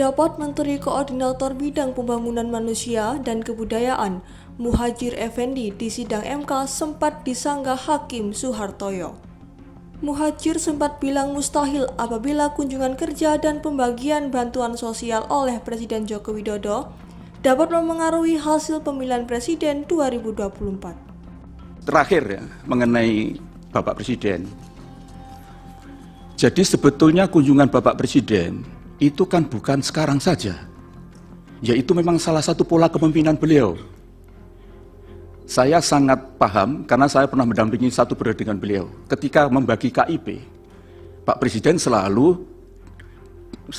pendapat Menteri Koordinator Bidang Pembangunan Manusia dan Kebudayaan, Muhadjir Effendi, di sidang MK sempat disanggah Hakim Soehartoyo. Muhadjir sempat bilang mustahil apabila kunjungan kerja dan pembagian bantuan sosial oleh Presiden Joko Widodo dapat memengaruhi hasil pemilihan Presiden 2024. Terakhir ya, mengenai Bapak Presiden. Jadi sebetulnya kunjungan Bapak Presiden itu kan bukan sekarang saja, yaitu memang salah satu pola kepemimpinan beliau. Saya sangat paham karena saya pernah mendampingi satu periode dengan beliau. Ketika membagi KIP, Pak Presiden selalu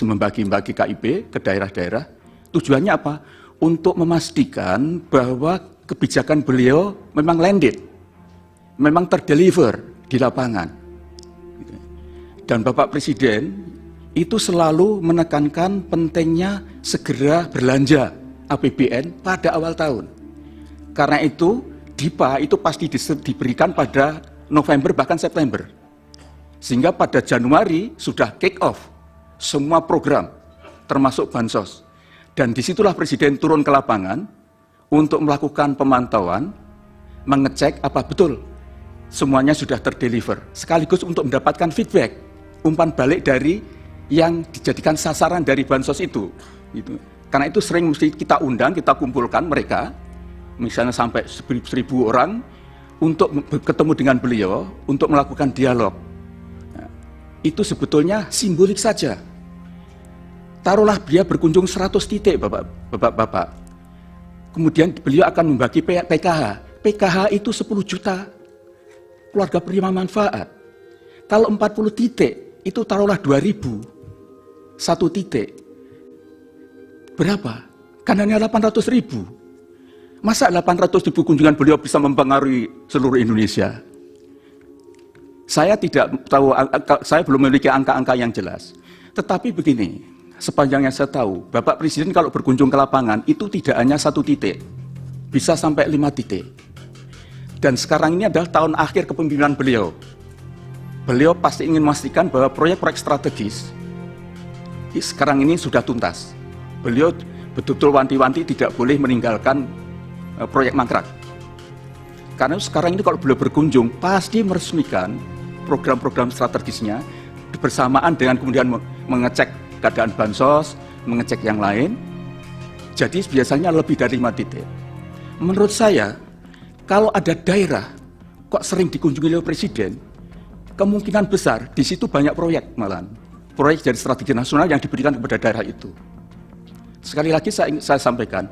membagi KIP ke daerah-daerah. Tujuannya apa? Untuk memastikan bahwa kebijakan beliau memang landed, memang terdeliver di lapangan. Dan Bapak Presiden itu selalu menekankan pentingnya segera belanja APBN pada awal tahun. Karena itu, DIPA itu pasti diberikan pada November bahkan September. Sehingga pada Januari sudah kick off semua program, termasuk Bansos. Dan disitulah Presiden turun ke lapangan untuk melakukan pemantauan, mengecek apa betul semuanya sudah terdeliver. Sekaligus untuk mendapatkan feedback, umpan balik dari yang dijadikan sasaran dari Bansos itu. Karena itu sering mesti kita undang, kita kumpulkan mereka, misalnya sampai 1.000 orang, untuk ketemu dengan beliau, untuk melakukan dialog. Nah, itu sebetulnya simbolik saja. Taruhlah dia berkunjung 100 titik, Bapak-Bapak. Kemudian beliau akan membagi PKH. PKH itu 10 juta keluarga penerima manfaat. Kalau 40 titik, itu taruhlah 2.000. Satu titik. Berapa? Kan hanya 800.000. Masa 800.000 kunjungan beliau bisa mempengaruhi seluruh Indonesia? Saya tidak tahu, saya belum memiliki angka-angka yang jelas. Tetapi begini, sepanjang yang saya tahu, Bapak Presiden kalau berkunjung ke lapangan itu tidak hanya 1 titik, bisa sampai 5 titik. Dan sekarang ini adalah tahun akhir kepemimpinan beliau. Beliau pasti ingin memastikan bahwa proyek-proyek strategis sekarang ini sudah tuntas. Beliau betul-betul wanti-wanti tidak boleh meninggalkan proyek mangkrak. Karena sekarang ini kalau beliau berkunjung, pasti meresmikan program-program strategisnya bersamaan dengan kemudian mengecek keadaan Bansos, mengecek yang lain. Jadi biasanya lebih dari 5 titik. Menurut saya, kalau ada daerah kok sering dikunjungi oleh Presiden, kemungkinan besar di situ banyak proyek malahan. Proyek dari strategi nasional yang diberikan kepada daerah itu. Sekali lagi saya sampaikan,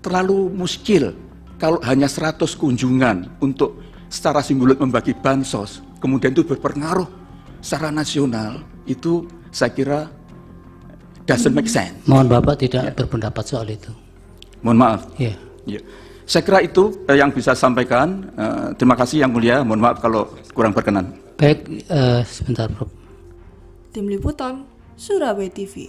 terlalu muskil kalau hanya 100 kunjungan untuk secara simbolik membagi Bansos, kemudian itu berpengaruh secara nasional, itu saya kira doesn't make sense. Mohon Bapak tidak berpendapat soal itu. Mohon maaf. Ya. Ya. Saya kira itu yang bisa saya sampaikan. Terima kasih Yang Mulia, mohon maaf kalau kurang berkenan. Baik, sebentar Prof. Tim Liputan, Surabaya TV.